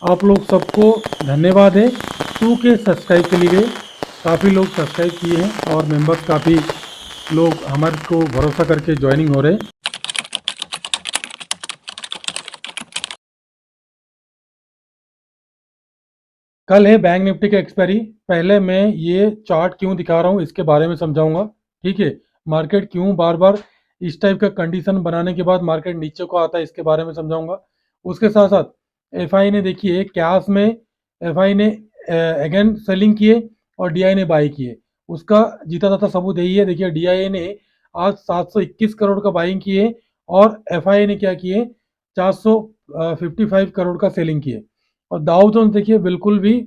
आप लोग सबको धन्यवाद है 2K सब्सक्राइब के लिए। काफ़ी लोग सब्सक्राइब किए हैं और मेंबर्स काफ़ी लोग हमारे को भरोसा करके ज्वाइनिंग हो रहे हैं। कल है बैंक निफ्टी का एक्सपायरी। पहले मैं ये चार्ट क्यों दिखा रहा हूँ इसके बारे में समझाऊंगा। ठीक है, मार्केट क्यों बार बार इस टाइप का कंडीशन बनाने के बाद मार्केट नीचे को आता है इसके बारे में समझाऊंगा। उसके साथ साथ एफआई ने देखिए कैश में एफआई ने अगेन सेलिंग किए और डीआई ने बाई किए। उसका जीता जाता सबूत यही है। देखिए डीआई ने आज 721 करोड़ का बाइंग किए और एफआई ने क्या किए 455 करोड़ का सेलिंग किए। और दाउ जोन्स देखिए बिल्कुल भी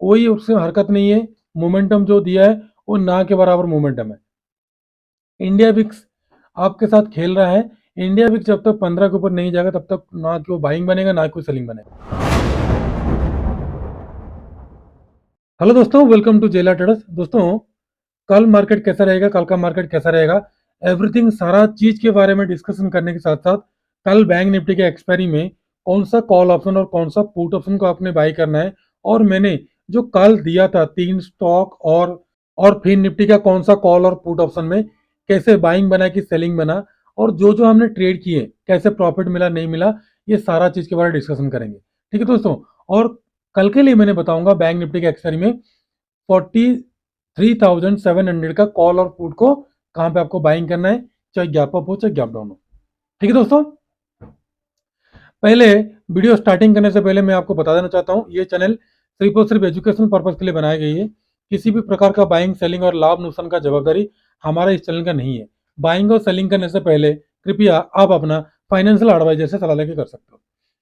कोई उससे हरकत नहीं है। मोमेंटम जो दिया है वो ना के बराबर मोमेंटम है। इंडिया विक्स आपके साथ खेल रहा है। इंडिया विक्स जब तक 15 के ऊपर नहीं जाएगा तब तक ना कोई बाइंग बनेगा ना कोई सेलिंग बनेगा। हेलो दोस्तों, वेलकम टू जेला ट्रेडर्स। दोस्तों कल मार्केट कैसा रहेगा, कल का मार्केट कैसा रहेगा, एवरीथिंग सारा चीज के बारे में डिस्कशन करने के साथ साथ कल बैंक निफ्टी के एक्सपायरी में कौन सा कॉल ऑप्शन और कौन सा पुट ऑप्शन को आपने बाई करना है। और मैंने जो कल दिया था 3 स्टॉक और फिर निफ्टी का कौन सा कॉल और पुट ऑप्शन में कैसे बाइंग बना कि सेलिंग बना, और जो जो हमने ट्रेड किए कैसे प्रॉफिट मिला नहीं मिला, ये सारा चीज के बारे में डिस्कशन करेंगे। ठीक है दोस्तों। और कल के लिए मैंने बताऊंगा बैंक निफ्टी के एक्सपायरी में 43,700 का कॉल और पुट को कहां पे आपको बाइंग करना है, चाहे गैप अप हो चाहे गैप डाउन हो। ठीक है दोस्तों, पहले वीडियो स्टार्टिंग करने से पहले मैं आपको बता देना चाहता हूं ये चैनल सिर्फ और सिर्फ एजुकेशनल पर्पज के लिए बनाई गई है। किसी भी प्रकार का बाइंग सेलिंग और लाभ नुकसान का जवाबदारी हमारा इस चैनल का नहीं है। बाइंग और सेलिंग करने से पहले कृपया आप अपना फाइनेंशियल एडवाइजर से सलाह लेकर कर सकते हो।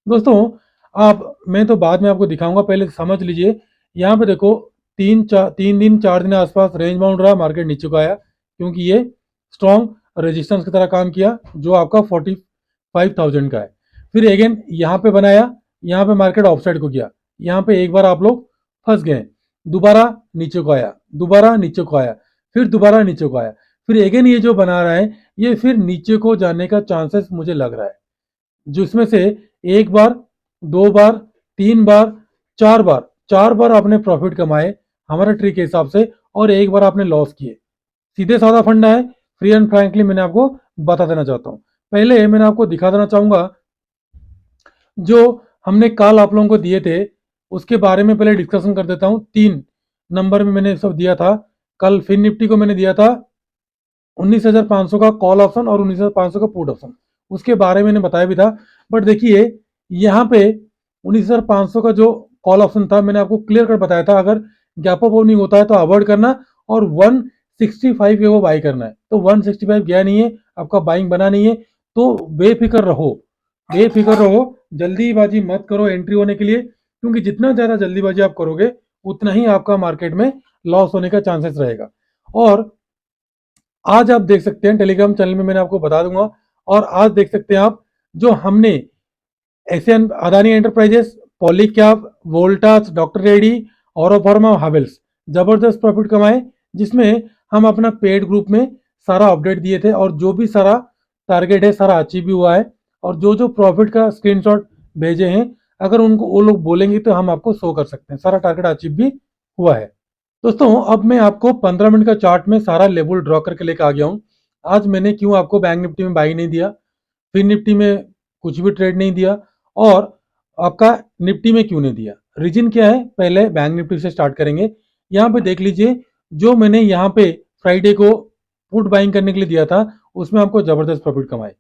दोस्तों आप मैं तो बाद में आपको दिखाऊंगा, पहले समझ लीजिए। यहाँ पे देखो 3 दिन 4 दिन आसपास रेंज बाउंड रहा, मार्केट नीचे को आया क्योंकि ये स्ट्रॉन्ग रेजिस्टेंस की तरह काम किया जो आपका 45,000 का है। फिर अगेन यहाँ पे बनाया, यहाँ पे मार्केट ऑफसाइड को गया, यहाँ पे एक बार आप लोग फंस गए, दोबारा नीचे को आया, दोबारा नीचे को आया, फिर दोबारा नीचे को आया, फिर अगेन ये जो बना रहा है ये फिर नीचे को जाने का चांसेस मुझे लग रहा है, जिसमें से एक बार, दो बार, 3 बार, 4 बार, 4 बार आपने प्रॉफिट कमाए हमारे ट्री के हिसाब से और एक बार आपने लॉस किए। सीधे साधा फंडा है, फ्री एंड फ्रैंकली मैंने आपको बता देना चाहता हूं। पहले मैंने आपको दिखा देना चाहूंगा जो हमने कल आप लोगों को दिए थे उसके बारे में पहले डिस्कशन कर देता हूं। 3 नंबर में मैंने सब दिया था। कल फिन निफ्टी को मैंने दिया था 19,500 का कॉल ऑप्शन और 19,500 का पुट ऑप्शन, उसके बारे में मैंने बताया भी था। बट देखिए यहाँ पे 19,500 का जो कॉल ऑप्शन था मैंने आपको क्लियर कर बताया था अगर गैप अप ओपनिंग होता है तो अवॉइड करना और 165 के वो बाई करना है। तो 165 गया नहीं है, आपका बाइंग बना नहीं है, तो बेफिक्र रहो, बेफिक्र रहो, जल्दीबाजी मत करो एंट्री होने के लिए, क्योंकि जितना ज्यादा जल्दीबाजी आप करोगे उतना ही आपका मार्केट में लॉस होने का चांसेस रहेगा। और आज आप देख सकते हैं टेलीग्राम चैनल में मैंने आपको बता दूंगा, और आज देख सकते हैं आप जो हमने Asian Adani Enterprises, Polycab, Voltas, doctor Reddy, Auropharma, Havells जबरदस्त प्रॉफिट कमाए, जिसमें हम अपना पेड ग्रुप में सारा अपडेट दिए थे और जो भी सारा टारगेट है सारा अचीव भी हुआ है। और जो जो प्रॉफिट का स्क्रीनशॉट भेजे हैं अगर उनको वो लोग बोलेंगे तो हम आपको शो कर सकते हैं, सारा टारगेट अचीव भी हुआ है। दोस्तों अब मैं आपको 15 मिनट का चार्ट में सारा लेवल ड्रॉ करके लेकर आ गया हूँ। आज मैंने क्यों आपको बैंक निफ्टी में बाई नहीं दिया, फिर निफ्टी में कुछ भी ट्रेड नहीं दिया, और आपका निफ्टी में क्यों नहीं दिया, रीजन क्या है, पहले बैंक निफ्टी से स्टार्ट करेंगे। यहाँ पे देख लीजिए जो मैंने यहाँ पे फ्राइडे को पुट बाइंग करने के लिए दिया था उसमें हमको जबरदस्त प्रॉफिट कमाए,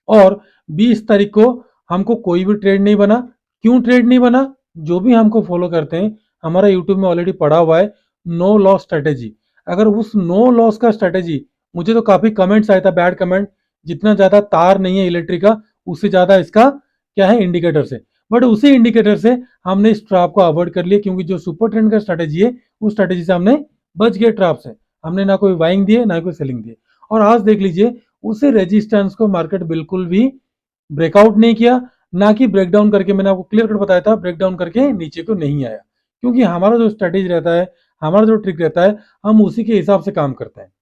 और 20 तारीख को हमको कोई भी ट्रेड नहीं बना। क्यों ट्रेड नहीं बना, जो भी हमको फॉलो करते हैं हमारा यूट्यूब में ऑलरेडी पड़ा हुआ है नो लॉस स्ट्रेटेजी। अगर उस नो लॉस का स्ट्रेटेजी, मुझे तो काफी कमेंट्स आया था बैड कमेंट, जितना ज्यादा तार नहीं है इलेक्ट्रिक का उससे ज्यादा इसका क्या है इंडिकेटर से, बट उसी इंडिकेटर से हमने इस ट्रैप को अवॉइड कर लिया क्योंकि जो सुपर ट्रेंड का स्ट्रेटेजी है उस स्ट्रेटेजी से हमने बच गए ट्रैप से, हमने ना कोई बाइंग दिए ना कोई सेलिंग दिए। और आज देख लीजिए उसी रेजिस्टेंस को मार्केट बिल्कुल भी ब्रेकआउट नहीं किया, ना कि ब्रेकडाउन करके, मैंने आपको क्लियर कट बताया था ब्रेकडाउन करके नीचे को नहीं आया, क्योंकि हमारा जो स्ट्रेटेजी रहता है, हमारा जो ट्रिक रहता है, हम उसी के हिसाब से काम करते हैं।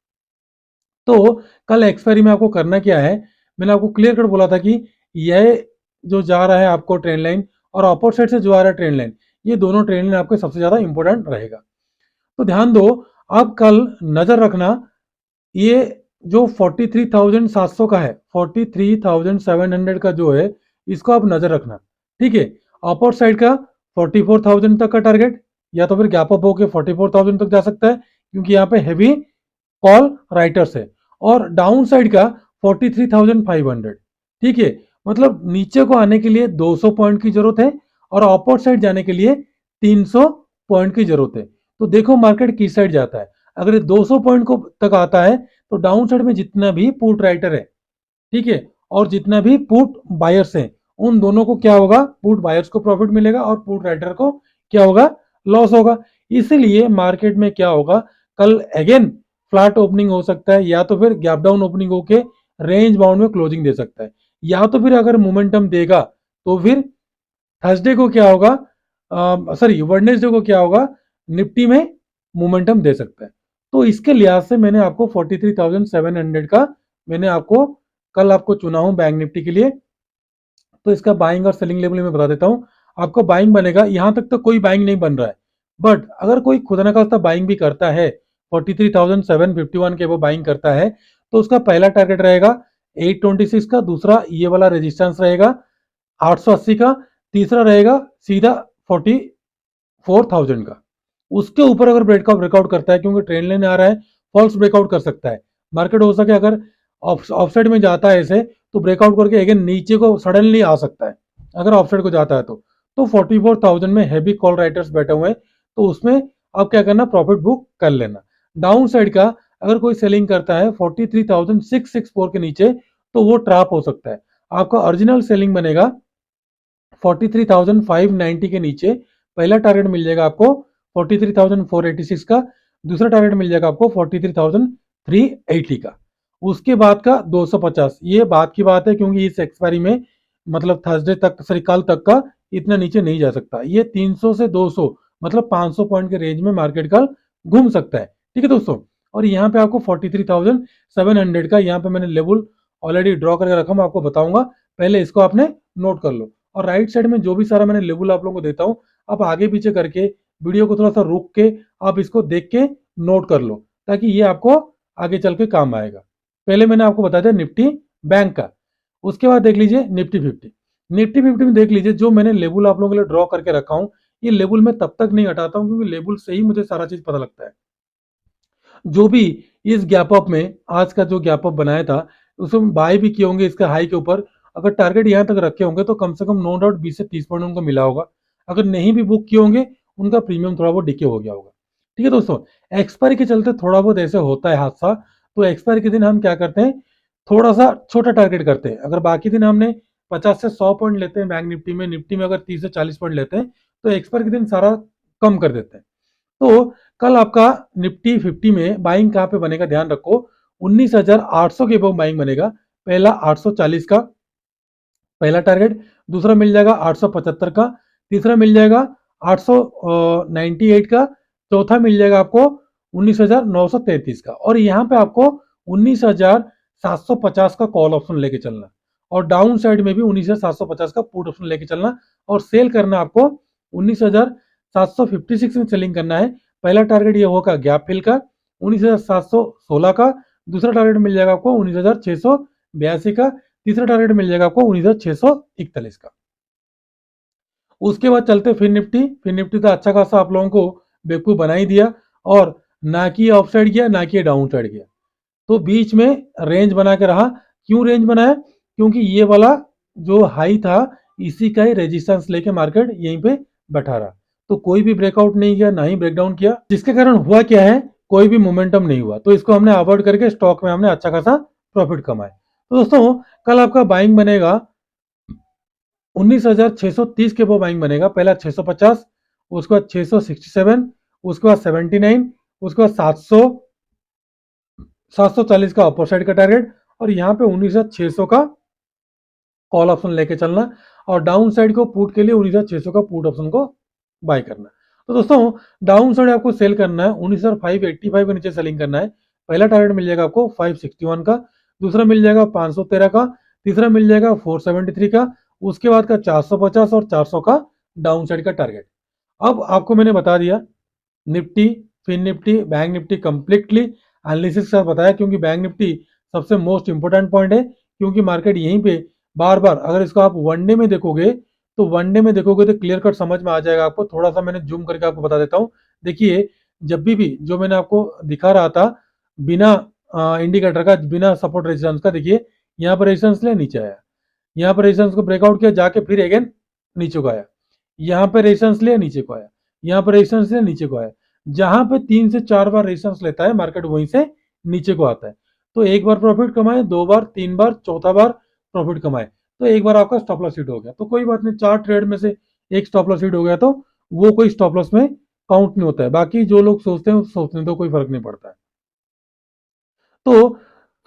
तो कल एक्सपायरी में आपको करना क्या है, मैंने आपको क्लियर कट बोला था कि यह जो जा रहा है आपको ट्रेंड लाइन और अपोजिट साइड से जो आ रहा है ट्रेंड लाइन, ये दोनों ट्रेंड लाइन आपके सबसे ज्यादा इंपॉर्टेंट रहेगा। तो ध्यान दो, अब कल नजर रखना, ये जो 43,700 का है, 43,700 का जो है, इसको आप नजर रखना। ठीक है, अपर साइड का 44,000 तक का टारगेट, या तो फिर गैप अप होकर 44,000 तक जा सकता है, क्योंकि यहाँ पे हैवी कॉल राइटर्स है। और डाउन साइड का 43,500। ठीक है, मतलब नीचे को आने के लिए 200 पॉइंट की जरूरत है और अपर साइड जाने के लिए 300 पॉइंट की जरूरत है। तो देखो मार्केट किस साइड जाता है। अगर ये 200 पॉइंट को तक आता है तो डाउन साइड में जितना भी पुट राइटर है, ठीक है, और जितना भी पुट बायर्स है, उन दोनों को क्या होगा, पुट बायर्स को प्रॉफिट मिलेगा और पुट राइटर को क्या होगा, लॉस होगा। इसलिए मार्केट में क्या होगा, कल अगेन फ्लैट ओपनिंग हो सकता है, या तो फिर गैप डाउन ओपनिंग होके रेंज बाउंड में क्लोजिंग दे सकता है, या तो फिर अगर मोमेंटम देगा तो फिर थर्सडे को क्या होगा, सॉरी वेडनेसडे को क्या होगा, निफ्टी में मोमेंटम दे सकता है। तो इसके लिहाज से मैंने आपको 43,700 का मैंने आपको कल आपको चुना हूं बैंक निफ्टी के लिए। तो इसका बाइंग और सेलिंग लेवल मैं बता देता हूं। आपको बाइंग बनेगा, यहां तक तो कोई बाइंग नहीं बन रहा है, बट अगर कोई खुदा ना खास्ता बाइंग भी करता है, 43,751 के वो बाइंग करता है, तो उसका पहला टारगेट रहेगा 826 का, दूसरा ये वाला रेजिस्टेंस रहेगा 880 का, तीसरा रहेगा सीधा 44,000 का। उसके ऊपर अगर ब्रेकआउट करता है, क्योंकि ट्रेंड लाइन आ रहा है, फॉल्स ब्रेकआउट कर सकता है मार्केट, हो सके अगर ऑफसाइड में जाता है ऐसे, तो ब्रेकआउट करके अगेन नीचे को सडनली आ सकता है अगर ऑफसाइड को जाता है तो 44,000 में हैवी कॉल राइटर्स बैठे हुए हैं, तो उसमें आप क्या करना, प्रॉफिट बुक कर लेना। डाउन साइड का अगर कोई सेलिंग करता है 43,664 के नीचे, तो वो ट्रैप हो सकता है। आपका ओरिजिनल सेलिंग बनेगा 43,590 के नीचे, पहला टारगेट मिल जाएगा आपको 43,486 का, दूसरा टारगेट मिल जाएगा आपको 43,380 का, उसके बाद का 250। ये बात की बात है, क्योंकि इस एक्सपायरी में मतलब थर्सडे तक, सॉरी कल तक का इतना नीचे नहीं जा सकता। ये 300 से 200 मतलब 500 पॉइंट के रेंज में मार्केट कल घूम सकता है। ठीक है दोस्तों, और यहाँ पे आपको 43,700 का यहाँ पे मैंने लेवल ऑलरेडी ड्रॉ करके रखा, मैं आपको बताऊंगा, पहले इसको आपने नोट कर लो। और राइट साइड में जो भी सारा मैंने लेवल आप लोगों को देता हूँ, आप आगे पीछे करके वीडियो को थोड़ा सा रुक के आप इसको देख के नोट कर लो, ताकि ये आपको आगे चल के काम आएगा। पहले मैंने आपको बता दिया निफ्टी बैंक का, उसके बाद देख लीजिए निफ्टी 50। निफ्टी 50 में देख लीजिए, जो मैंने लेवल आप लोगों के लिए ड्रॉ करके रखा हूँ, ये लेवल मैं तब तक नहीं हटाता हूँ, क्योंकि लेवल से ही मुझे सारा चीज पता लगता है। जो भी इस गैप अप में आज का जो गैप अप बनाया था, उसमें बाय भी किए होंगे इसके हाई के ऊपर, अगर टारगेट यहाँ तक रखे होंगे तो कम से कम नो डाउट 20 से 30 पॉइंट उनको मिला होगा। अगर नहीं भी बुक किए होंगे, उनका प्रीमियम थोड़ा बहुत डिके हो गया होगा। ठीक है दोस्तों, एक्सपायरी के चलते थोड़ा बहुत ऐसे होता है हादसा, तो एक्सपायरी के दिन हम क्या करते हैं, थोड़ा सा छोटा टारगेट करते हैं। अगर बाकी दिन हमने 50 से 100 पॉइंट लेते हैं बैंक निफ्टी में अगर 30 से 40 पॉइंट लेते हैं, तो एक्सपायरी के दिन सारा कम कर देते हैं। तो कल आपका निफ्टी 50 में बाइंग कहां पे बनेगा, ध्यान रखो, 19,800 के अबव बाइंग बनेगा। पहला 840 का पहला टारगेट, दूसरा मिल जाएगा 875 का, तीसरा मिल जाएगा 898 का, चौथा मिल जाएगा आपको 19,933 का, और यहाँ पे आपको 19,750 का कॉल ऑप्शन लेके चलना, और डाउन साइड में भी 19,750 का पुट ऑप्शन लेके चलना, और सेल करना आपको 19,756 में सेलिंग करना है। पहला टारगेट ये होगा गैप फिल का 19,716 का, दूसरा टारगेट मिल जाएगा आपको 19,682 का, तीसरा टारगेट मिल जाएगा आपको 19,641 का। उसके बाद चलते फिर निफ्टी तो अच्छा खासा आप लोगों को बेवकूफ बना ही दिया, और ना कि अप साइड गया ना कि डाउन साइड गया, तो बीच में रेंज बना के रहा। क्यों रेंज बनाया, क्योंकि ये वाला जो हाई था, इसी का ही रेजिस्टेंस लेके मार्केट यहीं पे बैठा रहा, तो कोई भी ब्रेकआउट नहीं किया, ना ही ब्रेकडाउन किया, जिसके कारण हुआ क्या है, कोई भी मोमेंटम नहीं हुआ, तो इसको हमने अवॉइड करके स्टॉक में हमने अच्छा खासा प्रॉफिट कमाए। तो दोस्तों, कल आपका बाइंग बनेगा 19,630 के वो बाइंग बनेगा। पहला 650, उसके बाद 667, उसके बाद 79, उसके बाद 700, 740 का अपर साइड का टारगेट, और यहाँ पे 19,600 का कॉल ऑप्शन लेके चलना, और डाउन साइड को पुट के लिए 19,600 का पुट ऑप्शन को बाय करना। तो दोस्तों, डाउन साइड आपको सेल करना है 19,585 के नीचे सेलिंग करना है। पहला टारगेट मिल जाएगा आपको 561 का, दूसरा मिल जाएगा 513 का, तीसरा मिल जाएगा 473 का, उसके बाद का 450 और 400 का डाउन साइड का टारगेट। अब आपको मैंने बता दिया Nifty, Fin Nifty, bank Nifty completely analysis के साथ बताया, क्योंकि बैंक निफ्टी सबसे मोस्ट इंपोर्टेंट पॉइंट है, क्योंकि मार्केट यहीं पे बार बार, अगर इसको आप वनडे में देखोगे तो वनडे में देखोगे तो क्लियर कट समझ में आ जाएगा आपको। थोड़ा सा मैंने जूम करके आपको बता देता हूँ। देखिए, जब भी जो मैंने आपको दिखा रहा था बिना इंडिकेटर का, बिना सपोर्ट रेजिस्टेंस का, देखिए यहाँ पर रेजिस्टेंस ले नीचे आया, यहाँ पर रेजिस्टेंस को ब्रेकआउट किया, जाके फिर अगेन नीचे को आया, यहाँ पे रेजिस्टेंस लिया नीचे को आया, यहाँ पर रेजिस्टेंस लिया नीचे को आया। जहां पे 3 से 4 बार रेजिस्टेंस लेता है मार्केट वहीं से नीचे को आता है। तो एक बार प्रॉफिट कमाए, 2 बार, 3 बार, चौथा बार प्रॉफिट कमाए, तो एक बार आपका स्टॉप लॉस हिट हो गया तो कोई बात नहीं, 4 ट्रेड में से एक स्टॉप लॉस हिट हो गया तो वो कोई स्टॉप लॉस में काउंट नहीं होता है। बाकी जो लोग सोचते हैं सोचने तो कोई फर्क नहीं पड़ता है। तो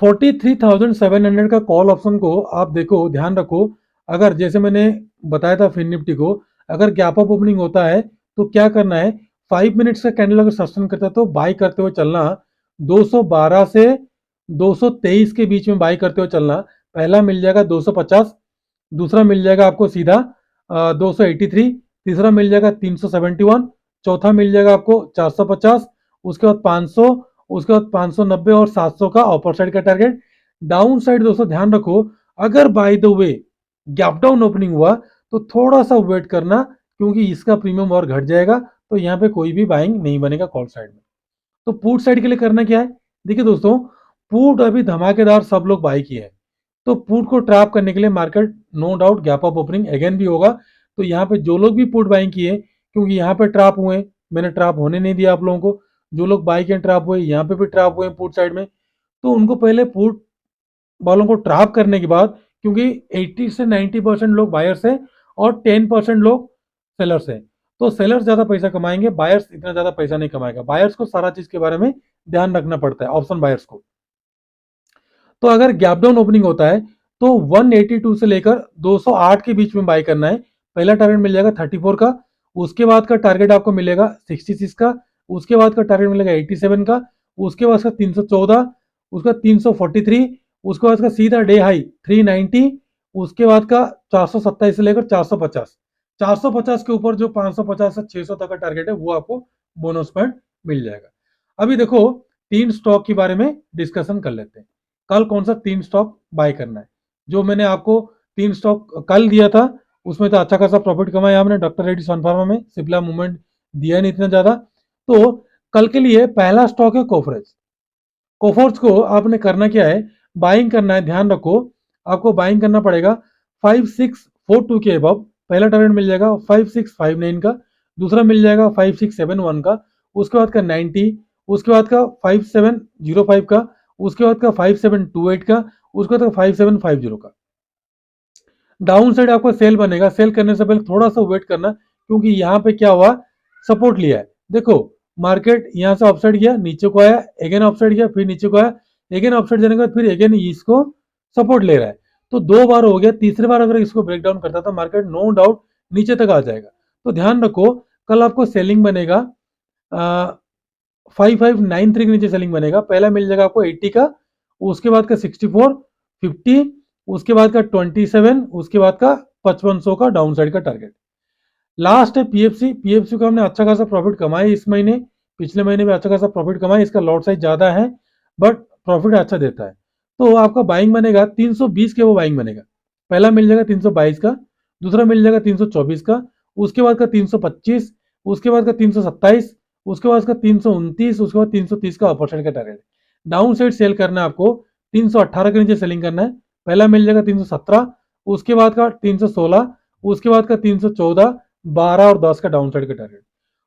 43,700 का कॉल ऑप्शन को आप देखो, ध्यान रखो, अगर जैसे मैंने बताया था फिन निफ्टी को, अगर गैप अप ओपनिंग होता है तो क्या करना है, 5 मिनट्स का कैंडल अगर सस्टेन करता है तो बाई करते हुए चलना, 212 से 223 के बीच में बाई करते हुए चलना। पहला मिल जाएगा 250, दूसरा मिल जाएगा आपको सीधा 283, तीसरा मिल जाएगा 371, चौथा मिल जाएगा आपको 450, उसके बाद 500, उसके बाद 590 और 700 का अपर साइड का टारगेट। डाउन साइड दोस्तों ध्यान रखो, अगर by the way gap down opening हुआ तो थोड़ा सा वेट करना, क्योंकि इसका प्रीमियम और घट जाएगा, तो यहाँ पे कोई भी बाइंग नहीं बनेगा कॉल साइड में। तो पुट साइड के लिए करना क्या है, देखिए दोस्तों, पुट अभी धमाकेदार सब लोग बाई किए हैं, तो पुट को ट्रैप करने के लिए market no doubt gap up opening again भी होगा। तो यहाँ पे जो लोग भी पुट बाइंग किए, क्योंकि यहाँ पे ट्रैप हुए, मैंने ट्रैप होने नहीं दिया आप लोगों को, जो लोग बाई के ट्रैप हुए, यहाँ पे भी ट्रैप हुए पुट साइड में, तो उनको पहले पुट वालों को ट्रैप करने के बाद, क्योंकि 80 से 90% लोग बायर्स हैं और 10% लोग सेलर्स हैं, तो सेलर्स ज्यादा पैसा कमाएंगे, बायर्स इतना ज्यादा पैसा नहीं कमाएगा। बायर्स को सारा चीज के बारे में ध्यान रखना पड़ता है, ऑप्शन बायर्स को। तो अगर गैप डाउन ओपनिंग होता है तो 182 से लेकर 208 के बीच में बाय करना है। पहला टारगेट मिल जाएगा 34 का, उसके बाद का टारगेट आपको मिलेगा 66 का, उसके बाद का टारगेट मिलेगा 87 का, उसके बाद का 314, उसके बाद 343, उसके बाद का सीधा डे हाई 390, उसके बाद का 427 से लेकर 450, 450 के ऊपर जो 550 से 600 तक का टारगेट है वो आपको बोनस पॉइंट मिल जाएगा। अभी देखो, 3 स्टॉक के बारे में डिस्कशन कर लेते हैं। कल कौन सा 3 स्टॉक बाय करना है, जो मैंने आपको 3 स्टॉक कल दिया था उसमें तो अच्छा खासा प्रॉफिट कमाया हमने। डॉक्टर रेड्डी सन फार्मा में सिप्ला मूवमेंट दिया नहीं इतना ज्यादा। तो कल के लिए पहला स्टॉक है कोफरेज। कोफोर्स को आपने करना क्या है, बाइंग करना है, ध्यान रखो, आपको बाइंग करना पड़ेगा 5642 के अबव। पहला टारगेट मिल जाएगा 5659 का, दूसरा मिल जाएगा 5671 का, उसके बाद का 90, उसके बाद का 5705 का, उसके बाद का 5728 का, उसके बाद का 5750 का। डाउन साइड आपका सेल बनेगा, सेल करने से पहले थोड़ा सा वेट करना, क्योंकि यहाँ पे क्या हुआ, सपोर्ट लिया है। देखो, मार्केट यहाँ से अपसाइड गया, नीचे को आया, अगेन अपसाइड गया, फिर नीचे को आया, अगेन अपसाइड जाने के बाद फिर अगेन इसको सपोर्ट ले रहा है। तो 2 बार हो गया, तीसरे बार अगर इसको ब्रेक डाउन करता तो मार्केट नो डाउट नीचे तक आ जाएगा। तो ध्यान रखो, कल आपको सेलिंग बनेगा 5593 के नीचे सेलिंग बनेगा। पहला मिल जाएगा आपको 80 का, उसके बाद का 64, 50, उसके बाद का 27, उसके बाद का 5500 का डाउन साइड का टारगेट। लास्ट है पीएफसी। पीएफसी को हमने अच्छा खासा प्रॉफिट कमाया इस महीने, पिछले महीने में अच्छा खासा प्रॉफिट कमाया। इसका लॉट साइज ज्यादा है बट प्रॉफिट अच्छा देता है। तो आपका बाइंग बनेगा 320 के, वो बाइंग बनेगा। पहला मिल जाएगा 322 का, दूसरा मिल जाएगा 324 का, उसके बाद का 325, उसके बाद का 327, उसके बाद का 329, उसके बाद 330 का अपर साइड का टारगेट। डाउन साइड सेल करना है आपको 318 के नीचे सेलिंग करना है। पहला मिल जाएगा 317, उसके बाद का 316, उसके बाद का 314, 12 और 10 का डाउन साइड का टारगेट।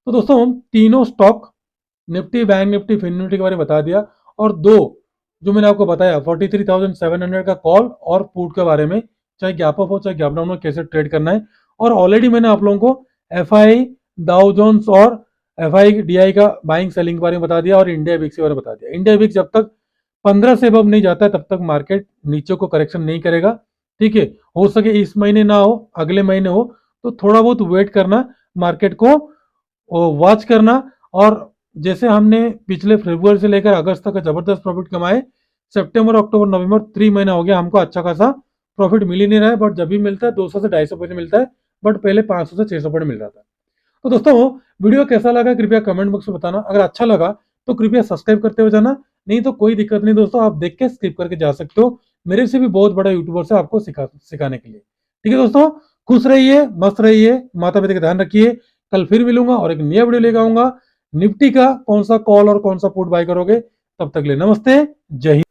तो दोस्तों हम तीनों stock, Nifty, bank Nifty, Fin Nifty के बारे में बता दिया, और दो जो मैंने आपको बताया 43,700 का कॉल और पुट के बारे में, चाहे गैप अप हो चाहे गैप डाउन हो, कैसे ट्रेड करना है। और ऑलरेडी मैंने आप लोगों को एफआई, डाउ जोन्स और एफआई डीआई का बाइंग सेलिंग के बारे में बता दिया, और इंडिया विक्स के बारे में बता दिया। इंडिया विक्स जब तक 15 से अब नहीं जाता है तब तक मार्केट नीचे को करेक्शन नहीं करेगा। ठीक है, हो सके इस महीने ना हो, अगले महीने हो, तो थोड़ा बहुत वेट करना, मार्केट को वॉच करना। और जैसे हमने पिछले फरवरी से लेकर अगस्त तक जबरदस्त प्रॉफिट कमाए, सितंबर, अक्टूबर, नवंबर 3 महीना हो गया हमको अच्छा खासा प्रॉफिट मिल ही नहीं रहा है, बट जब भी मिलता है 200 से 250 मिलता है, बट पहले 500 से 600 मिल रहा था। तो दोस्तों वीडियो कैसा लगा कृपया कमेंट बॉक्स में बताना। अगर अच्छा लगा तो कृपया सब्सक्राइब करते हुए जाना, नहीं तो कोई दिक्कत नहीं दोस्तों, आप देख के स्किप करके जा सकते हो। मेरे से भी बहुत बड़ा यूट्यूबर से आपको सिखाने के लिए। ठीक है दोस्तों, खुश रहिए, मस्त रहिए, माता पिता का ध्यान रखिए। कल फिर मिलूंगा और एक नया वीडियो लेकर आऊंगा। निफ्टी का कौन सा कॉल और कौन सा पुट बाय करोगे, तब तक ले नमस्ते, जय हिंद।